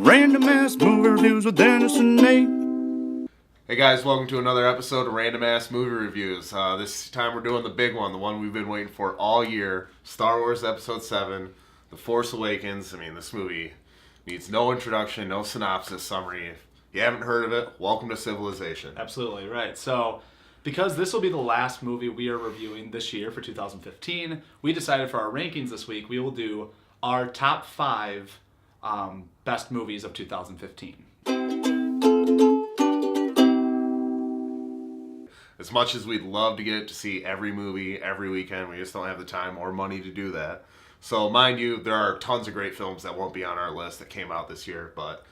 Random Ass Movie Reviews with Dennis and Nate. Hey guys, welcome to another episode of Random Ass Movie Reviews. This time we're doing the big one, the one we've been waiting for all year. Star Wars Episode 7, The Force Awakens. I mean, this movie needs no introduction, no synopsis, summary. If you haven't heard of it, welcome to civilization. Absolutely, right. So, because this will be the last movie we are reviewing this year for 2015, we decided for our rankings this week, we will do our top 5 best movies of 2015. As much as we'd love to get to see every movie every weekend, we just don't have the time or money to do that. So, mind you, there are tons of great films that won't be on our list that came out this year, but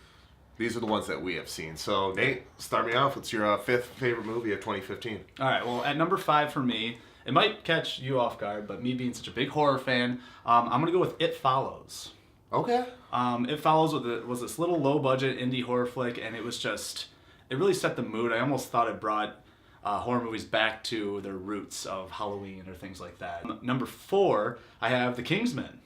these are the ones that we have seen. So, Nate, start me off. What's your fifth favorite movie of 2015? All right, well, at number 5 for me, it might catch you off guard, but me being such a big horror fan, I'm going to go with It Follows. Okay. It Follows was this little low-budget indie horror flick, and it really set the mood. I almost thought it brought horror movies back to their roots of Halloween or things like that. Number 4, I have The Kingsman.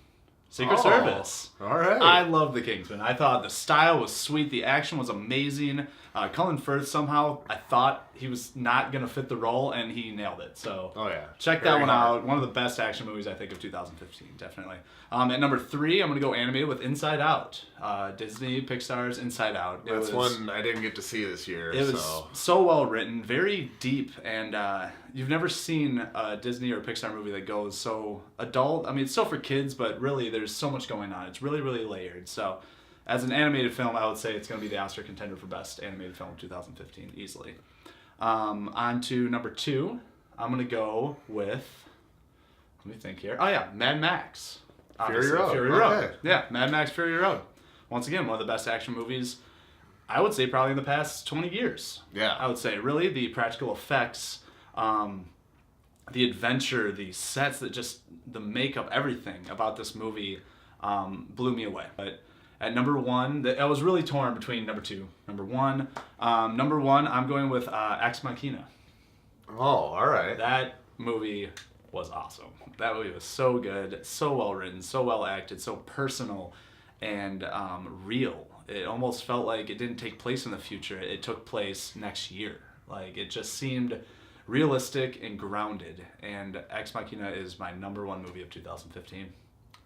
Secret Service. All right. I love The Kingsman. I thought the style was sweet. The action was amazing. Colin Firth, somehow, I thought he was not going to fit the role, and he nailed it. So check that one out. One of the best action movies, I think, of 2015, definitely. At number 3, I'm going to go animated with Inside Out. Disney, Pixar's Inside Out. That's one I didn't get to see this year. It was so well written, very deep, and you've never seen a Disney or Pixar movie that goes so adult. I mean, it's still for kids, but really there's so much going on. It's really, really layered. So as an animated film, I would say it's going to be the Oscar contender for Best Animated Film of 2015, easily. On to number 2, I'm going to go with, let me think here. Oh yeah, Mad Max. Fury Road. Fury Road. Yeah, Mad Max Fury Road. Once again, one of the best action movies, I would say probably in the past 20 years. Yeah. I would say, really, the practical effects, the adventure, the sets, the makeup, everything about this movie blew me away. But at number 1, I was really torn between number 2, number 1. Number 1, I'm going with Ex Machina. Oh, all right. That movie was awesome. That movie was so good, so well written, so well acted, so personal, and real. It almost felt like it didn't take place in the future. It took place next year. Like, it just seemed realistic and grounded. And Ex Machina is my number 1 movie of 2015.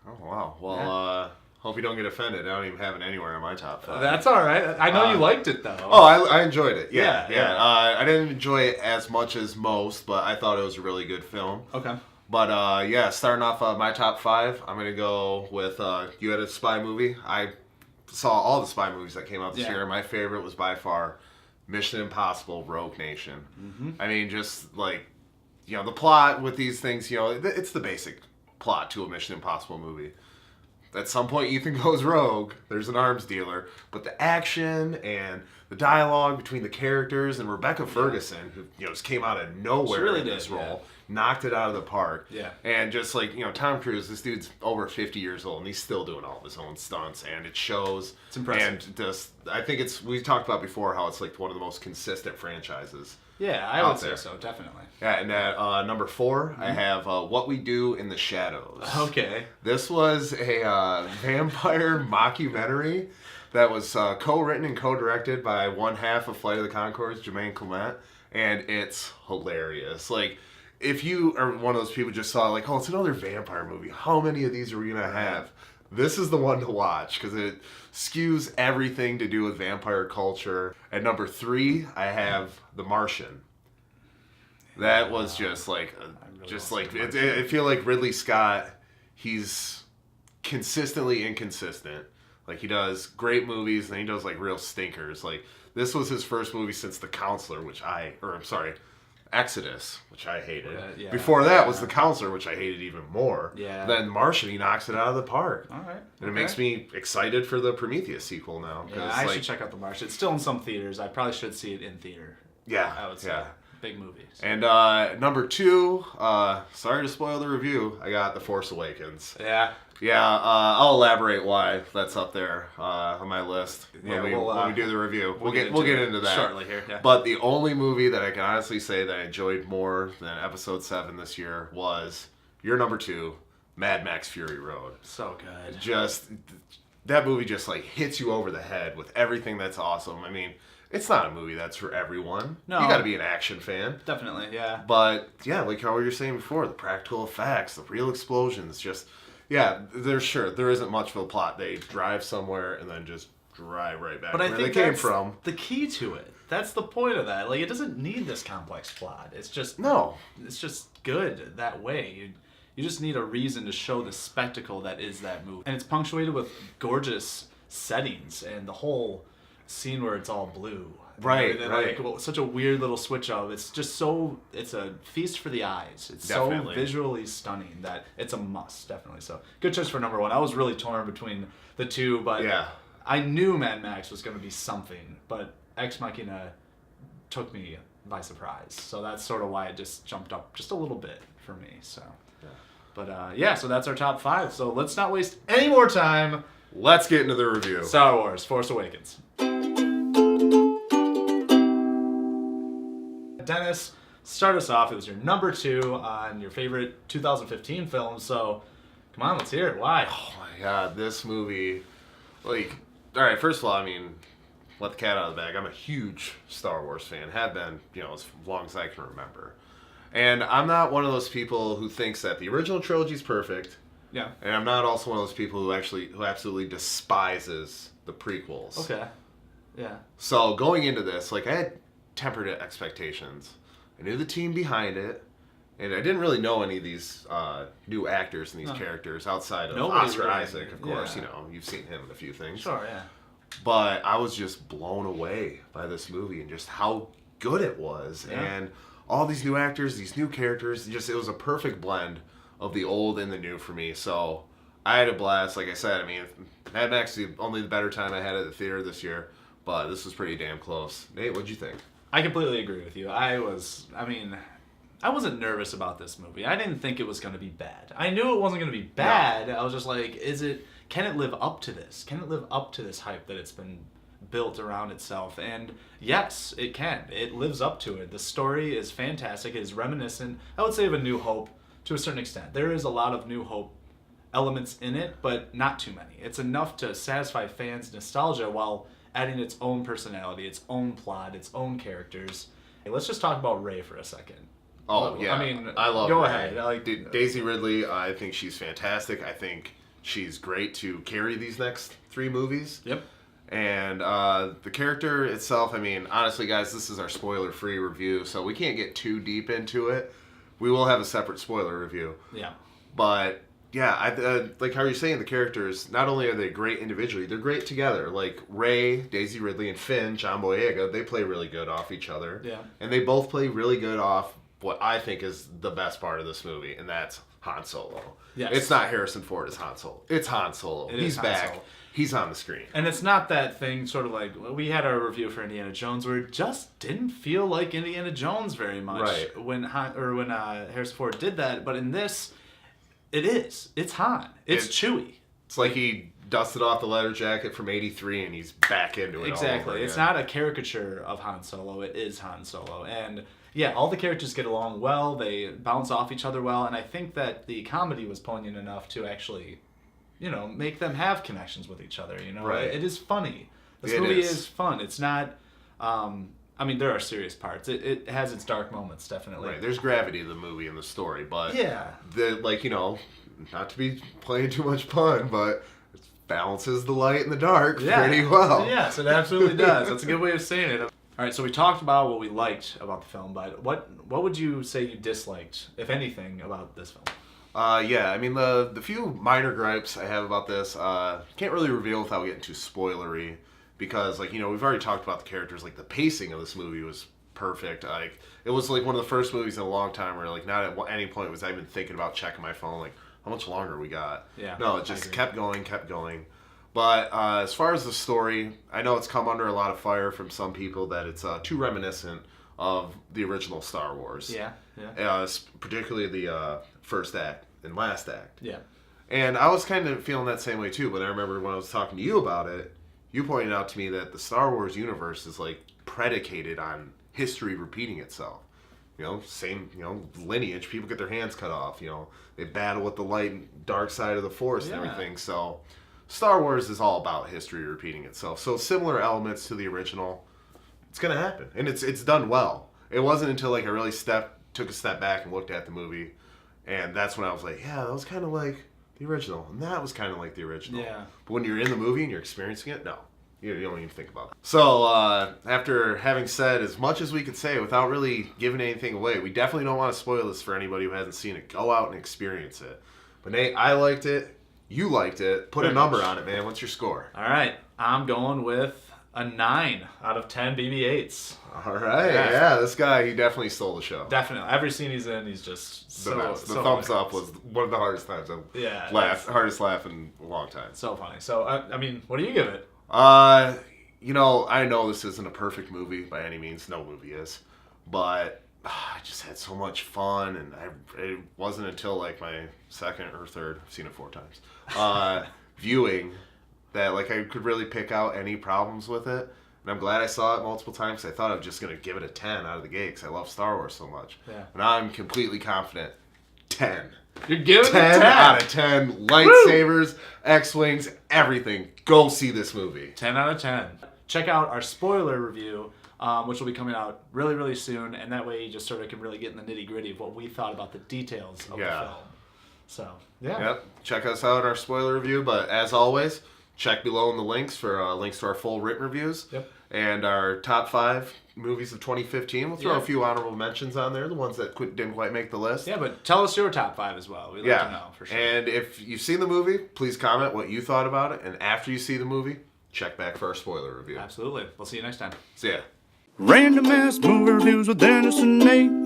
Oh, wow. Well, hope you don't get offended. I don't even have it anywhere in my top 5. That's all right. I know you liked it, though. Oh, I enjoyed it. Yeah. Yeah. I didn't enjoy it as much as most, but I thought it was a really good film. Okay. But, starting off my top 5, I'm going to go with, you had a spy movie. I saw all the spy movies that came out this year. My favorite was by far Mission Impossible Rogue Nation. Mm-hmm. I mean, just like, the plot with these things, it's the basic plot to a Mission Impossible movie. At some point, Ethan goes rogue. There's an arms dealer. But the action and the dialogue between the characters and Rebecca Ferguson, who just came out of nowhere in this role, knocked it out of the park. Yeah. And just like, Tom Cruise, this dude's over 50 years old, and he's still doing all of his own stunts, and it shows. It's impressive. And I think we talked about before how it's like one of the most consistent franchises. Yeah, I would say so, definitely. Yeah, and at number 4, I have What We Do in the Shadows. Okay. This was a vampire mockumentary that was co-written and co-directed by one half of Flight of the Conchords, Jermaine Clement, and it's hilarious. Like, if you are one of those people who just saw, like, oh, it's another vampire movie, how many of these are we going to have? This is the one to watch because it skews everything to do with vampire culture. At number 3, I have The Martian. That was just like, I feel like Ridley Scott, he's consistently inconsistent. Like, he does great movies and then he does like real stinkers. Like, this was his first movie since The Counselor, Exodus, which I hated. Before that was The Counselor, which I hated even more. Yeah. Then Martian, he knocks it out of the park. All right. And it makes me excited for the Prometheus sequel now. Yeah, I should check out The Martian. It's still in some theaters. I probably should see it in theater. Yeah. I would say. Yeah. Big movies. And number 2, sorry to spoil the review, I got The Force Awakens. Yeah. Yeah, I'll elaborate why that's up there on my list when we do the review. We'll get into that shortly here. Yeah. But the only movie that I can honestly say that I enjoyed more than Episode 7 this year was your number 2, Mad Max Fury Road. So good. Just that movie just like hits you over the head with everything that's awesome. I mean, it's not a movie that's for everyone. No. You got to be an action fan. Definitely, yeah. But yeah, like how you were saying before, the practical effects, the real explosions, just yeah, there isn't much of a plot. They drive somewhere and then just drive right back But where I think they came that's from. the key to it. That's the point of that. Like, it doesn't need this complex plot. It's just No. It's just good that way. You just need a reason to show the spectacle that is that movie, and it's punctuated with gorgeous settings and the whole scene where it's all blue. Right, And then, right. Like, well, such a weird little switch of. It's just so. It's a feast for the eyes. It's Definitely. so visually stunning that it's a must. Definitely. So good choice for number one. I was really torn between the two, but Yeah. I knew Mad Max was going to be something, but Ex Machina took me by surprise. So that's sort of why it just jumped up just a little bit for me. So, but yeah, so that's our top 5. So let's not waste any more time. Let's get into the review. Star Wars: Force Awakens. Dennis, start us off. It was your number 2 on your favorite 2015 film. So, come on, let's hear it. Why? Oh my god, this movie, like, all right, first of all, I mean, let the cat out of the bag. I'm a huge Star Wars fan, have been, as long as I can remember. And I'm not one of those people who thinks that the original trilogy is perfect. Yeah. And I'm not also one of those people who absolutely despises the prequels. Okay. Yeah. So going into this, like, I had tempered expectations. I knew the team behind it, and I didn't really know any of these new actors and these characters outside of Oscar really Isaac, of course. yeah. You've seen him in a few things. Sure, yeah. But I was just blown away by this movie and just how good it was. Yeah. And all these new actors, these new characters, it was a perfect blend of the old and the new for me. So I had a blast. Like I said, I mean, Mad Max is only the better time I had at the theater this year, but this was pretty damn close. Nate, what'd you think? I completely agree with you. I wasn't nervous about this movie. I didn't think it was going to be bad. I knew it wasn't going to be bad. No. I was just like, can it live up to this? Can it live up to this hype that it's been built around itself? And yes, it can. It lives up to it. The story is fantastic. It is reminiscent, I would say, of A New Hope to a certain extent. There is a lot of New Hope elements in it, but not too many. It's enough to satisfy fans' nostalgia while adding its own personality, its own plot, its own characters. Hey, let's just talk about Rey for a second. Oh, yeah. I mean, I love go Rey. ahead. Daisy Ridley, I think she's fantastic. I think she's great to carry these next 3 movies. Yep. And the character itself, I mean, honestly, guys, this is our spoiler-free review, so we can't get too deep into it. We will have a separate spoiler review. Yeah. But yeah, like how you're saying, the characters, not only are they great individually, they're great together. Like Rey, Daisy Ridley, and Finn, John Boyega, they play really good off each other. Yeah. And they both play really good off what I think is the best part of this movie, and that's Han Solo. Yes. It's not Harrison Ford as Han Solo. It's Han Solo. He's Han back. Solo. He's on the screen. And it's not that thing sort of like, we had our review for Indiana Jones where it just didn't feel like Indiana Jones very much Right. when Harrison Ford did that. But in this, it is. It's Han. It's Chewie. It's like he dusted off the leather jacket from '83 and he's back into it. Exactly. All over It's again. not a caricature of Han Solo. It is Han Solo. And yeah, all the characters get along well. They bounce off each other well. And I think that the comedy was poignant enough to actually, make them have connections with each other. Right. It is funny. This It movie is. is fun. It's not. There are serious parts. It has its dark moments, definitely. Right. There's gravity to the movie and the story, but Yeah. not to be playing too much pun, but it balances the light and the dark Yeah. pretty well. Yes, it absolutely does. That's a good way of saying it. All right, so we talked about what we liked about the film, but what would you say you disliked, if anything, about this film? Yeah, I mean, the few minor gripes I have about this, can't really reveal without getting too spoilery, because, we've already talked about the characters. Like, the pacing of this movie was perfect. Like, it was, one of the first movies in a long time where, not at any point was I even thinking about checking my phone, how much longer we got? Yeah, No, it just kept going. But as far as the story, I know it's come under a lot of fire from some people that it's too reminiscent of the original Star Wars. Yeah. Particularly the first act and last act. Yeah. And I was kind of feeling that same way too, but I remember when I was talking to you about it, you pointed out to me that the Star Wars universe is predicated on history repeating itself. Same, lineage, people get their hands cut off, they battle with the light and dark side of the Force and everything. So Star Wars is all about history repeating itself. So similar elements to the original, it's gonna happen, and it's done well. It wasn't until like I really took a step back and looked at the movie, and that's when I was like, yeah, that was kind of like the original, and that was kind of like the original. Yeah. But when you're in the movie and you're experiencing it, no. You don't even think about it. So, after having said as much as we could say without really giving anything away, we definitely don't want to spoil this for anybody who hasn't seen it. Go out and experience it. But Nate, I liked it. You liked it. Put a number on it, man. What's your score? All right. I'm going with a 9 out of 10 BB-8s. All right. Yeah, this guy, he definitely stole the show. Definitely. Every scene he's in, he's just The best. The thumbs up was one of the hardest times I've hardest laugh in a long time. So funny. So, I mean, what do you give it? You know, I know this isn't a perfect movie by any means. No movie is. But I just had so much fun, and it wasn't until like my second or third, I've seen it 4 times, viewing that like I could really pick out any problems with it. And I'm glad I saw it multiple times. I thought I was just going to give it a 10 out of the gate because I love Star Wars so much. Yeah. And I'm completely confident. 10. You're giving it 10 10 out of 10. Lightsabers, X-Wings, everything. Go see this movie. 10 out of 10. Check out our spoiler review, which will be coming out really, really soon. And that way you just sort of can really get in the nitty-gritty of what we thought about the details of the film. So, yeah. Yep. Check us out, our spoiler review. But as always, check below in the links for links to our full written reviews. Yep. And our top 5 movies of 2015. We'll throw a few honorable mentions on there, the ones that didn't quite make the list. Yeah, but tell us your top 5 as well. We'd like to know, for sure. And if you've seen the movie, please comment what you thought about it. And after you see the movie, check back for our spoiler review. Absolutely. We'll see you next time. See ya. Random ass movie reviews with Dennis and Nate.